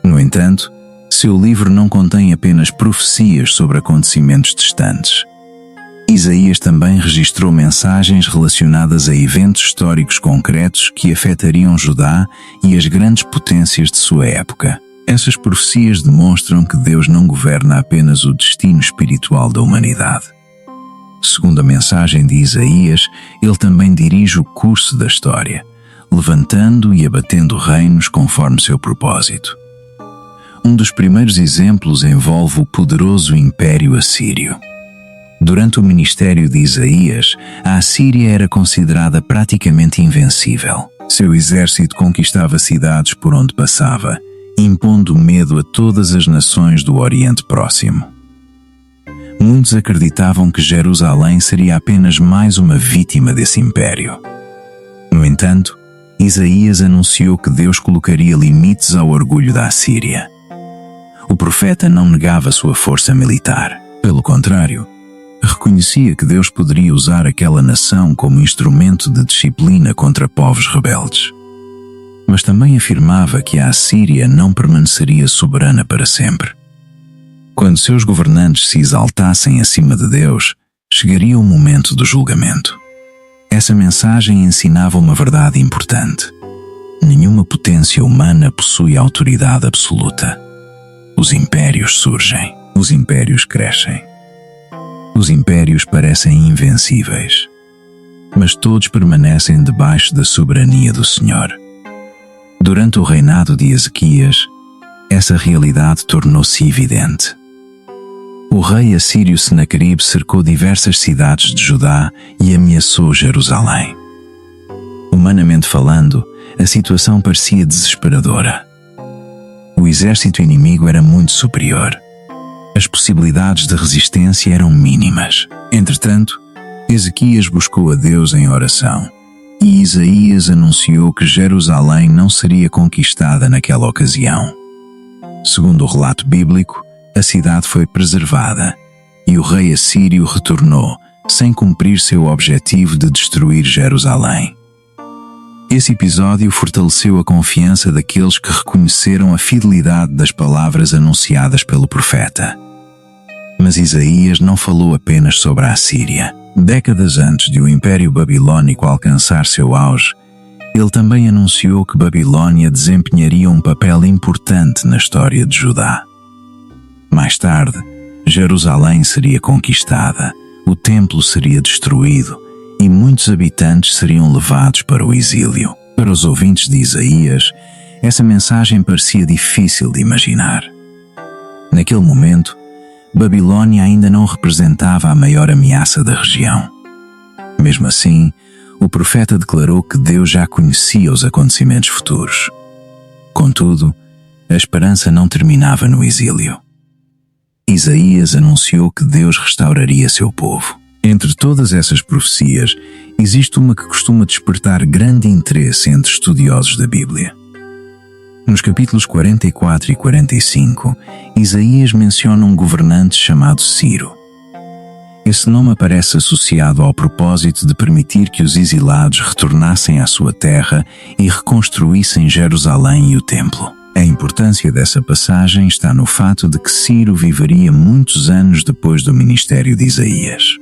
No entanto, seu livro não contém apenas profecias sobre acontecimentos distantes. Isaías também registrou mensagens relacionadas a eventos históricos concretos que afetariam Judá e as grandes potências de sua época. Essas profecias demonstram que Deus não governa apenas o destino espiritual da humanidade. Segundo a mensagem de Isaías, ele também dirige o curso da história, levantando e abatendo reinos conforme seu propósito. Um dos primeiros exemplos envolve o poderoso Império Assírio. Durante o ministério de Isaías, a Assíria era considerada praticamente invencível. Seu exército conquistava cidades por onde passava, impondo medo a todas as nações do Oriente Próximo. Muitos acreditavam que Jerusalém seria apenas mais uma vítima desse império. No entanto, Isaías anunciou que Deus colocaria limites ao orgulho da Assíria. O profeta não negava sua força militar. Pelo contrário, reconhecia que Deus poderia usar aquela nação como instrumento de disciplina contra povos rebeldes. Mas também afirmava que a Assíria não permaneceria soberana para sempre. Quando seus governantes se exaltassem acima de Deus, chegaria o momento do julgamento. Essa mensagem ensinava uma verdade importante. Nenhuma potência humana possui autoridade absoluta. Os impérios surgem, os impérios crescem. Os impérios parecem invencíveis, mas todos permanecem debaixo da soberania do Senhor. Durante o reinado de Ezequias, essa realidade tornou-se evidente. O rei assírio Senaqueribe cercou diversas cidades de Judá e ameaçou Jerusalém. Humanamente falando, a situação parecia desesperadora. O exército inimigo era muito superior. As possibilidades de resistência eram mínimas. Entretanto, Ezequias buscou a Deus em oração, e Isaías anunciou que Jerusalém não seria conquistada naquela ocasião. Segundo o relato bíblico, a cidade foi preservada, e o rei assírio retornou, sem cumprir seu objetivo de destruir Jerusalém. Esse episódio fortaleceu a confiança daqueles que reconheceram a fidelidade das palavras anunciadas pelo profeta. Mas Isaías não falou apenas sobre a Assíria. Décadas antes de o Império Babilônico alcançar seu auge, ele também anunciou que Babilônia desempenharia um papel importante na história de Judá. Mais tarde, Jerusalém seria conquistada, o templo seria destruído e muitos habitantes seriam levados para o exílio. Para os ouvintes de Isaías, essa mensagem parecia difícil de imaginar. Naquele momento, Babilônia ainda não representava a maior ameaça da região. Mesmo assim, o profeta declarou que Deus já conhecia os acontecimentos futuros. Contudo, a esperança não terminava no exílio. Isaías anunciou que Deus restauraria seu povo. Entre todas essas profecias, existe uma que costuma despertar grande interesse entre estudiosos da Bíblia. Nos capítulos 44 e 45, Isaías menciona um governante chamado Ciro. Esse nome aparece associado ao propósito de permitir que os exilados retornassem à sua terra e reconstruíssem Jerusalém e o templo. A importância dessa passagem está no fato de que Ciro viveria muitos anos depois do ministério de Isaías.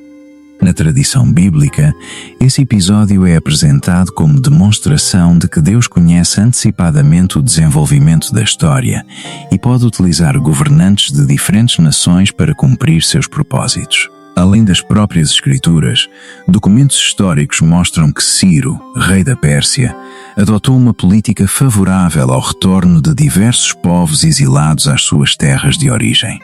Na tradição bíblica, esse episódio é apresentado como demonstração de que Deus conhece antecipadamente o desenvolvimento da história e pode utilizar governantes de diferentes nações para cumprir seus propósitos. Além das próprias escrituras, documentos históricos mostram que Ciro, rei da Pérsia, adotou uma política favorável ao retorno de diversos povos exilados às suas terras de origem.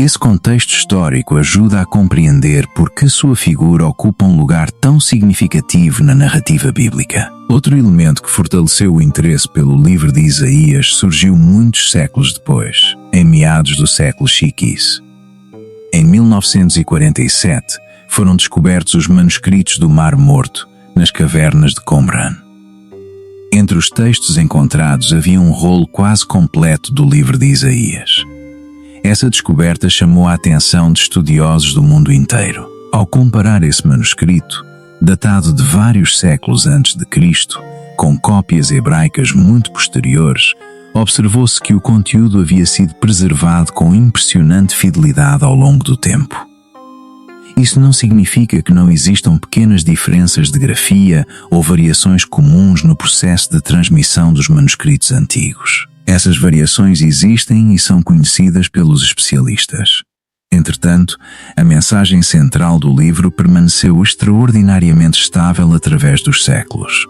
Esse contexto histórico ajuda a compreender por que sua figura ocupa um lugar tão significativo na narrativa bíblica. Outro elemento que fortaleceu o interesse pelo livro de Isaías surgiu muitos séculos depois, em meados do século XV. Em 1947, foram descobertos os manuscritos do Mar Morto, nas cavernas de Qumran. Entre os textos encontrados havia um rolo quase completo do livro de Isaías. Essa descoberta chamou a atenção de estudiosos do mundo inteiro. Ao comparar esse manuscrito, datado de vários séculos antes de Cristo, com cópias hebraicas muito posteriores, observou-se que o conteúdo havia sido preservado com impressionante fidelidade ao longo do tempo. Isso não significa que não existam pequenas diferenças de grafia ou variações comuns no processo de transmissão dos manuscritos antigos. Essas variações existem e são conhecidas pelos especialistas. Entretanto, a mensagem central do livro permaneceu extraordinariamente estável através dos séculos.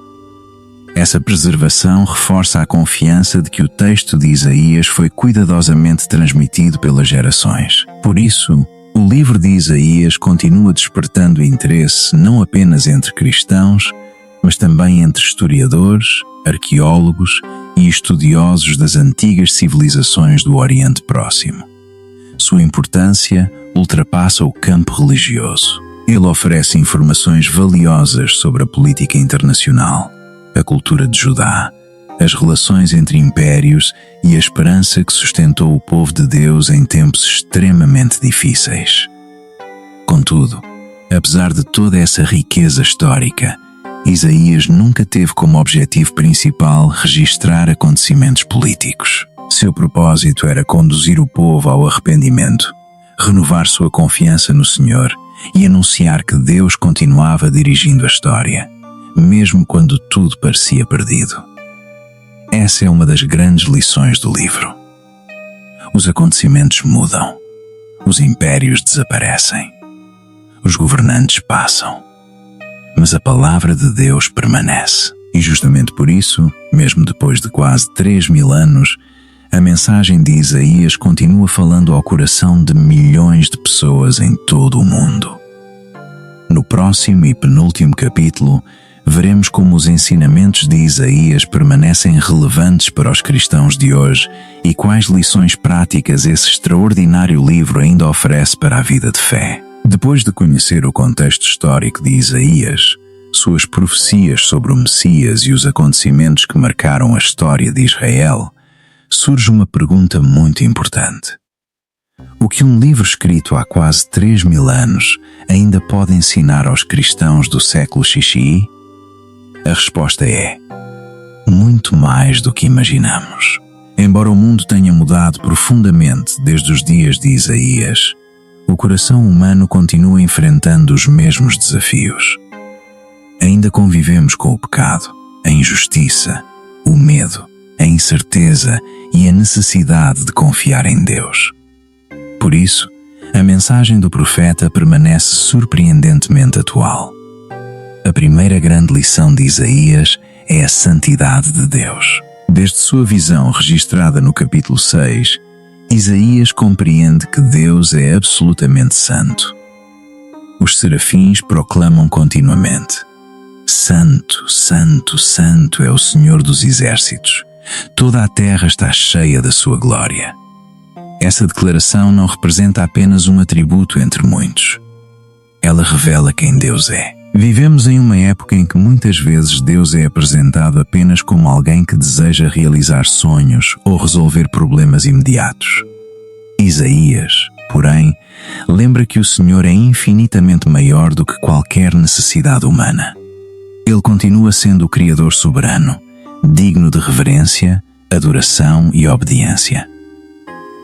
Essa preservação reforça a confiança de que o texto de Isaías foi cuidadosamente transmitido pelas gerações. Por isso, o livro de Isaías continua despertando interesse não apenas entre cristãos, mas também entre historiadores, arqueólogos e estudiosos das antigas civilizações do Oriente Próximo. Sua importância ultrapassa o campo religioso. Ele oferece informações valiosas sobre a política internacional, a cultura de Judá, as relações entre impérios e a esperança que sustentou o povo de Deus em tempos extremamente difíceis. Contudo, apesar de toda essa riqueza histórica, Isaías nunca teve como objetivo principal registrar acontecimentos políticos. Seu propósito era conduzir o povo ao arrependimento, renovar sua confiança no Senhor e anunciar que Deus continuava dirigindo a história, mesmo quando tudo parecia perdido. Essa é uma das grandes lições do livro. Os acontecimentos mudam, os impérios desaparecem, os governantes passam, mas a palavra de Deus permanece. E justamente por isso, mesmo depois de quase 3.000 anos, a mensagem de Isaías continua falando ao coração de milhões de pessoas em todo o mundo. No próximo e penúltimo capítulo, veremos como os ensinamentos de Isaías permanecem relevantes para os cristãos de hoje e quais lições práticas esse extraordinário livro ainda oferece para a vida de fé. Depois de conhecer o contexto histórico de Isaías, suas profecias sobre o Messias e os acontecimentos que marcaram a história de Israel, surge uma pergunta muito importante. O que um livro escrito há quase 3.000 anos ainda pode ensinar aos cristãos do século XXI? A resposta é: muito mais do que imaginamos. Embora o mundo tenha mudado profundamente desde os dias de Isaías, o coração humano continua enfrentando os mesmos desafios. Ainda convivemos com o pecado, a injustiça, o medo, a incerteza e a necessidade de confiar em Deus. Por isso, a mensagem do profeta permanece surpreendentemente atual. A primeira grande lição de Isaías é a santidade de Deus. Desde sua visão registrada no capítulo 6, Isaías compreende que Deus é absolutamente santo. Os serafins proclamam continuamente: Santo, Santo, Santo é o Senhor dos exércitos. Toda a terra está cheia da sua glória. Essa declaração não representa apenas um atributo entre muitos. Ela revela quem Deus é. Vivemos em uma época em que muitas vezes Deus é apresentado apenas como alguém que deseja realizar sonhos ou resolver problemas imediatos. Isaías, porém, lembra que o Senhor é infinitamente maior do que qualquer necessidade humana. Ele continua sendo o Criador soberano, digno de reverência, adoração e obediência.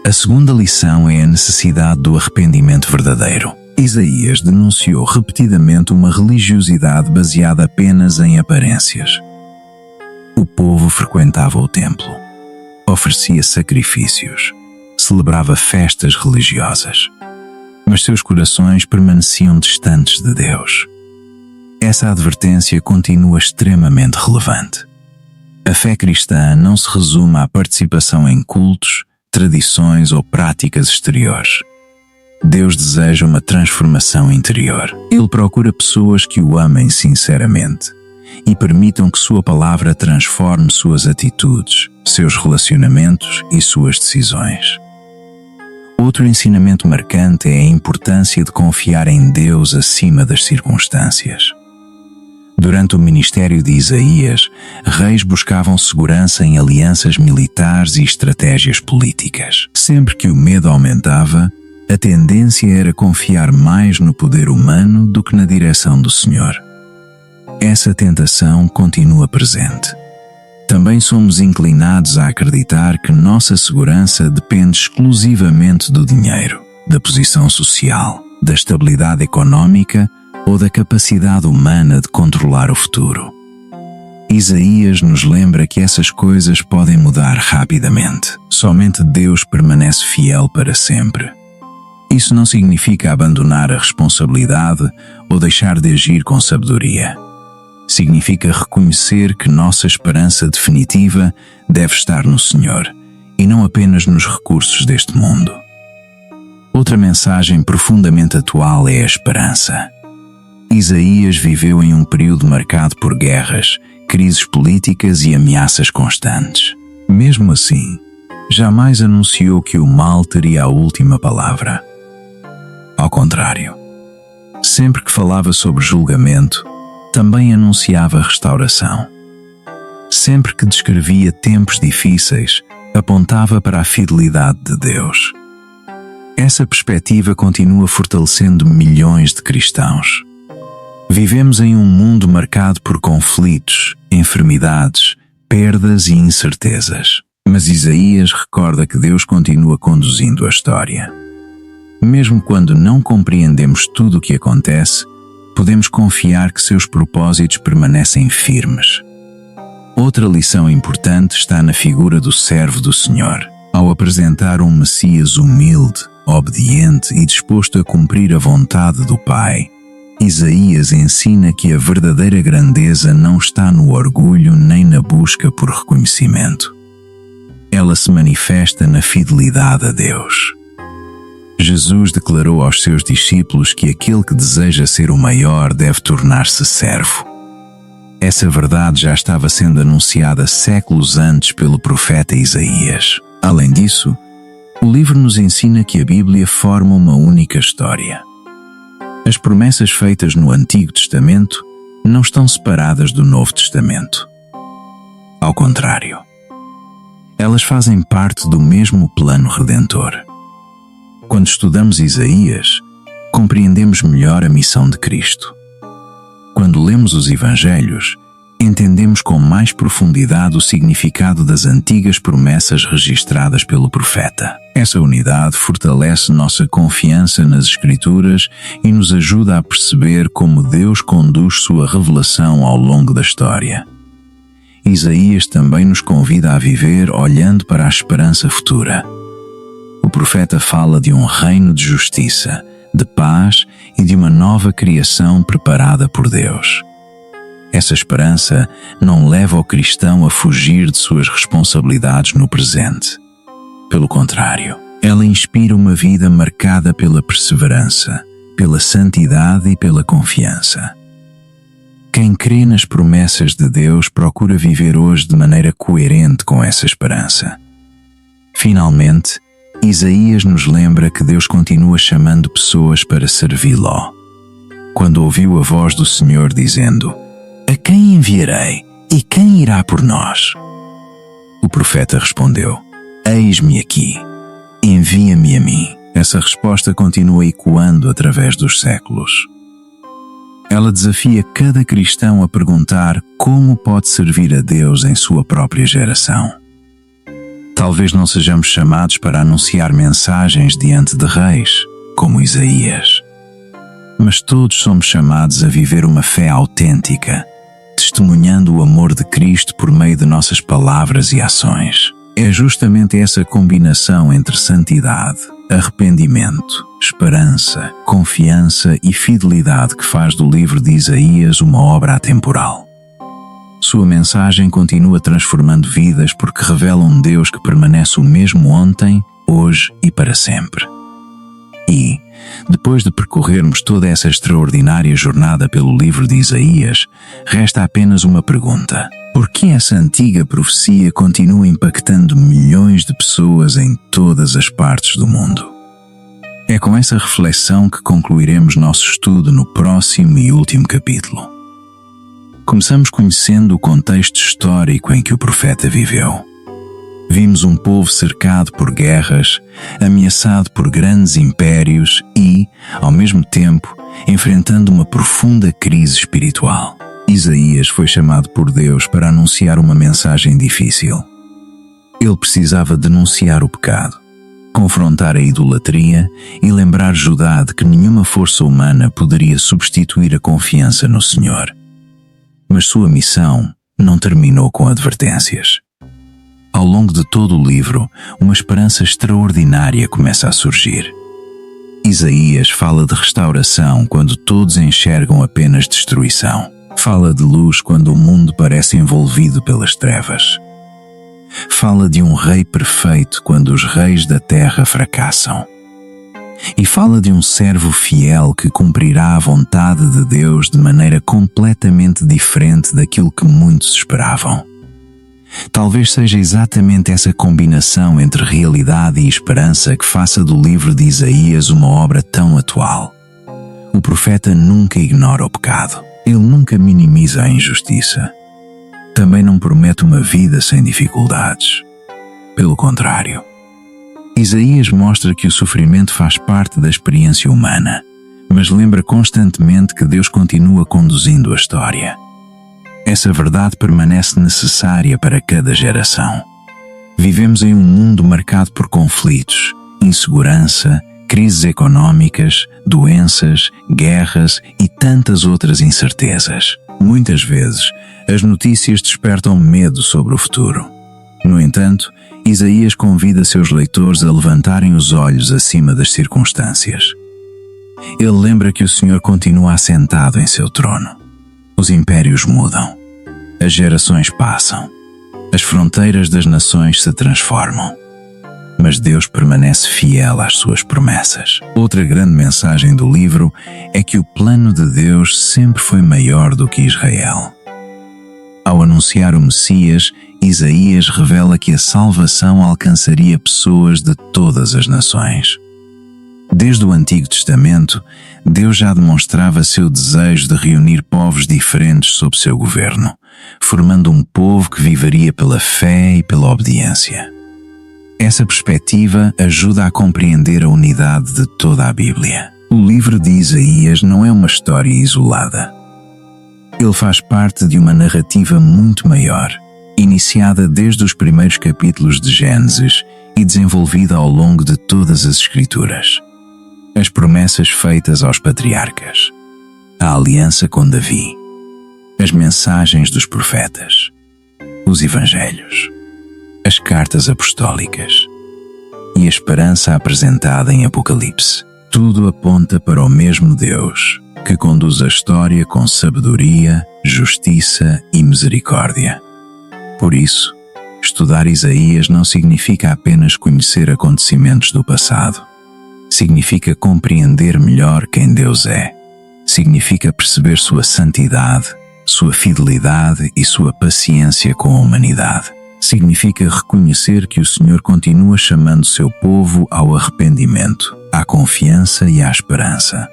A segunda lição é a necessidade do arrependimento verdadeiro. Isaías denunciou repetidamente uma religiosidade baseada apenas em aparências. O povo frequentava o templo, oferecia sacrifícios, celebrava festas religiosas, mas seus corações permaneciam distantes de Deus. Essa advertência continua extremamente relevante. A fé cristã não se resume à participação em cultos, tradições ou práticas exteriores. Deus deseja uma transformação interior. Ele procura pessoas que o amem sinceramente e permitam que sua palavra transforme suas atitudes, seus relacionamentos e suas decisões. Outro ensinamento marcante é a importância de confiar em Deus acima das circunstâncias. Durante o ministério de Isaías, reis buscavam segurança em alianças militares e estratégias políticas. Sempre que o medo aumentava, a tendência era confiar mais no poder humano do que na direção do Senhor. Essa tentação continua presente. Também somos inclinados a acreditar que nossa segurança depende exclusivamente do dinheiro, da posição social, da estabilidade econômica ou da capacidade humana de controlar o futuro. Isaías nos lembra que essas coisas podem mudar rapidamente. Somente Deus permanece fiel para sempre. Isso não significa abandonar a responsabilidade ou deixar de agir com sabedoria. Significa reconhecer que nossa esperança definitiva deve estar no Senhor e não apenas nos recursos deste mundo. Outra mensagem profundamente atual é a esperança. Isaías viveu em um período marcado por guerras, crises políticas e ameaças constantes. Mesmo assim, jamais anunciou que o mal teria a última palavra. Ao contrário, sempre que falava sobre julgamento, também anunciava restauração. Sempre que descrevia tempos difíceis, apontava para a fidelidade de Deus. Essa perspectiva continua fortalecendo milhões de cristãos. Vivemos em um mundo marcado por conflitos, enfermidades, perdas e incertezas. Mas Isaías recorda que Deus continua conduzindo a história. Mesmo quando não compreendemos tudo o que acontece, podemos confiar que seus propósitos permanecem firmes. Outra lição importante está na figura do servo do Senhor. Ao apresentar um Messias humilde, obediente e disposto a cumprir a vontade do Pai, Isaías ensina que a verdadeira grandeza não está no orgulho nem na busca por reconhecimento. Ela se manifesta na fidelidade a Deus. Jesus declarou aos seus discípulos que aquele que deseja ser o maior deve tornar-se servo. Essa verdade já estava sendo anunciada séculos antes pelo profeta Isaías. Além disso, o livro nos ensina que a Bíblia forma uma única história. As promessas feitas no Antigo Testamento não estão separadas do Novo Testamento. Ao contrário, elas fazem parte do mesmo plano redentor. Quando estudamos Isaías, compreendemos melhor a missão de Cristo. Quando lemos os Evangelhos, entendemos com mais profundidade o significado das antigas promessas registradas pelo profeta. Essa unidade fortalece nossa confiança nas Escrituras e nos ajuda a perceber como Deus conduz sua revelação ao longo da história. Isaías também nos convida a viver olhando para a esperança futura. O profeta fala de um reino de justiça, de paz e de uma nova criação preparada por Deus. Essa esperança não leva o cristão a fugir de suas responsabilidades no presente. Pelo contrário, ela inspira uma vida marcada pela perseverança, pela santidade e pela confiança. Quem crê nas promessas de Deus procura viver hoje de maneira coerente com essa esperança. Finalmente, Isaías nos lembra que Deus continua chamando pessoas para servi-lo. Quando ouviu a voz do Senhor dizendo: "A quem enviarei e quem irá por nós?" O profeta respondeu: "Eis-me aqui, envia-me a mim." Essa resposta continua ecoando através dos séculos. Ela desafia cada cristão a perguntar como pode servir a Deus em sua própria geração. Talvez não sejamos chamados para anunciar mensagens diante de reis, como Isaías, mas todos somos chamados a viver uma fé autêntica, testemunhando o amor de Cristo por meio de nossas palavras e ações. É justamente essa combinação entre santidade, arrependimento, esperança, confiança e fidelidade que faz do livro de Isaías uma obra atemporal. Sua mensagem continua transformando vidas porque revela um Deus que permanece o mesmo ontem, hoje e para sempre. E, depois de percorrermos toda essa extraordinária jornada pelo livro de Isaías, resta apenas uma pergunta: por que essa antiga profecia continua impactando milhões de pessoas em todas as partes do mundo? É com essa reflexão que concluiremos nosso estudo no próximo e último capítulo. Começamos conhecendo o contexto histórico em que o profeta viveu. Vimos um povo cercado por guerras, ameaçado por grandes impérios e, ao mesmo tempo, enfrentando uma profunda crise espiritual. Isaías foi chamado por Deus para anunciar uma mensagem difícil. Ele precisava denunciar o pecado, confrontar a idolatria e lembrar Judá de que nenhuma força humana poderia substituir a confiança no Senhor. Mas sua missão não terminou com advertências. Ao longo de todo o livro, uma esperança extraordinária começa a surgir. Isaías fala de restauração quando todos enxergam apenas destruição. Fala de luz quando o mundo parece envolvido pelas trevas. Fala de um rei perfeito quando os reis da terra fracassam. E fala de um servo fiel que cumprirá a vontade de Deus de maneira completamente diferente daquilo que muitos esperavam. Talvez seja exatamente essa combinação entre realidade e esperança que faça do livro de Isaías uma obra tão atual. O profeta nunca ignora o pecado. Ele nunca minimiza a injustiça. Também não promete uma vida sem dificuldades. Pelo contrário, Isaías mostra que o sofrimento faz parte da experiência humana, mas lembra constantemente que Deus continua conduzindo a história. Essa verdade permanece necessária para cada geração. Vivemos em um mundo marcado por conflitos, insegurança, crises econômicas, doenças, guerras e tantas outras incertezas. Muitas vezes, as notícias despertam medo sobre o futuro. No entanto, Isaías convida seus leitores a levantarem os olhos acima das circunstâncias. Ele lembra que o Senhor continua assentado em seu trono. Os impérios mudam. As gerações passam. As fronteiras das nações se transformam. Mas Deus permanece fiel às suas promessas. Outra grande mensagem do livro é que o plano de Deus sempre foi maior do que Israel. Ao anunciar o Messias, Isaías revela que a salvação alcançaria pessoas de todas as nações. Desde o Antigo Testamento, Deus já demonstrava seu desejo de reunir povos diferentes sob seu governo, formando um povo que viveria pela fé e pela obediência. Essa perspectiva ajuda a compreender a unidade de toda a Bíblia. O livro de Isaías não é uma história isolada. Ele faz parte de uma narrativa muito maior, iniciada desde os primeiros capítulos de Gênesis e desenvolvida ao longo de todas as Escrituras. As promessas feitas aos patriarcas, a aliança com Davi, as mensagens dos profetas, os evangelhos, as cartas apostólicas e a esperança apresentada em Apocalipse. Tudo aponta para o mesmo Deus, que conduz a história com sabedoria, justiça e misericórdia. Por isso, estudar Isaías não significa apenas conhecer acontecimentos do passado. Significa compreender melhor quem Deus é. Significa perceber sua santidade, sua fidelidade e sua paciência com a humanidade. Significa reconhecer que o Senhor continua chamando seu povo ao arrependimento, à confiança e à esperança.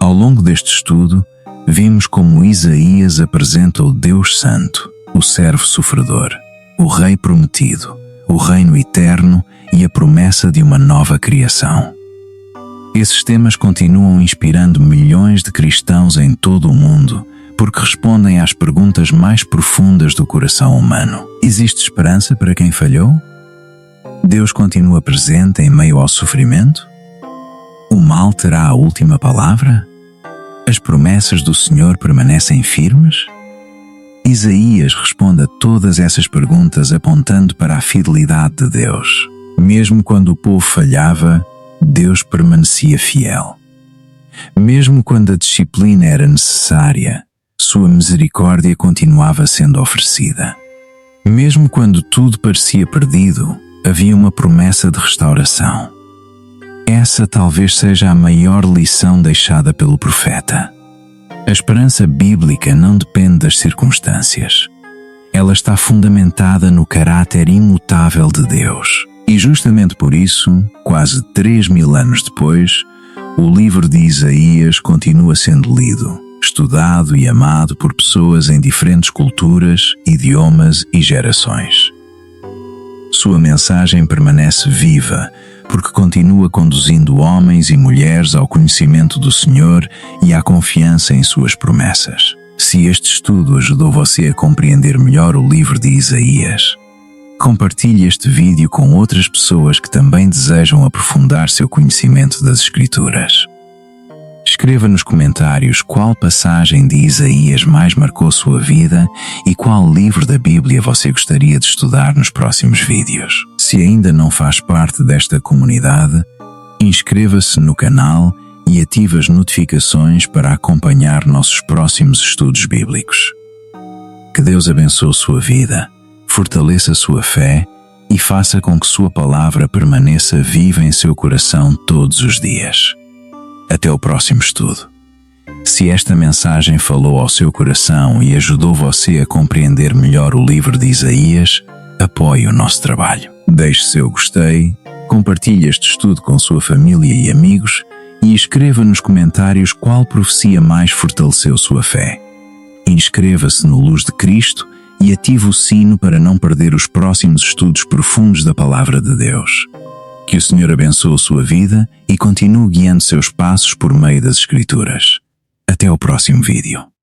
Ao longo deste estudo, vimos como Isaías apresenta o Deus Santo, o servo sofredor, o Rei prometido, o reino eterno e a promessa de uma nova criação. Esses temas continuam inspirando milhões de cristãos em todo o mundo, porque respondem às perguntas mais profundas do coração humano. Existe esperança para quem falhou? Deus continua presente em meio ao sofrimento? O mal terá a última palavra? As promessas do Senhor permanecem firmes? Isaías responde a todas essas perguntas apontando para a fidelidade de Deus. Mesmo quando o povo falhava, Deus permanecia fiel. Mesmo quando a disciplina era necessária, sua misericórdia continuava sendo oferecida. Mesmo quando tudo parecia perdido, havia uma promessa de restauração. Essa talvez seja a maior lição deixada pelo profeta. A esperança bíblica não depende das circunstâncias. Ela está fundamentada no caráter imutável de Deus. E justamente por isso, quase 3.000 anos depois, o livro de Isaías continua sendo lido, estudado e amado por pessoas em diferentes culturas, idiomas e gerações. Sua mensagem permanece viva, porque continua conduzindo homens e mulheres ao conhecimento do Senhor e à confiança em suas promessas. Se este estudo ajudou você a compreender melhor o livro de Isaías, compartilhe este vídeo com outras pessoas que também desejam aprofundar seu conhecimento das Escrituras. Escreva nos comentários qual passagem de Isaías mais marcou sua vida e qual livro da Bíblia você gostaria de estudar nos próximos vídeos. Se ainda não faz parte desta comunidade, inscreva-se no canal e ative as notificações para acompanhar nossos próximos estudos bíblicos. Que Deus abençoe sua vida, fortaleça sua fé e faça com que sua palavra permaneça viva em seu coração todos os dias. Até o próximo estudo. Se esta mensagem falou ao seu coração e ajudou você a compreender melhor o livro de Isaías, apoie o nosso trabalho. Deixe seu gostei, compartilhe este estudo com sua família e amigos e escreva nos comentários qual profecia mais fortaleceu sua fé. Inscreva-se no Luz de Cristo e ative o sino para não perder os próximos estudos profundos da Palavra de Deus. Que o Senhor abençoe sua vida e continue guiando seus passos por meio das Escrituras. Até o próximo vídeo.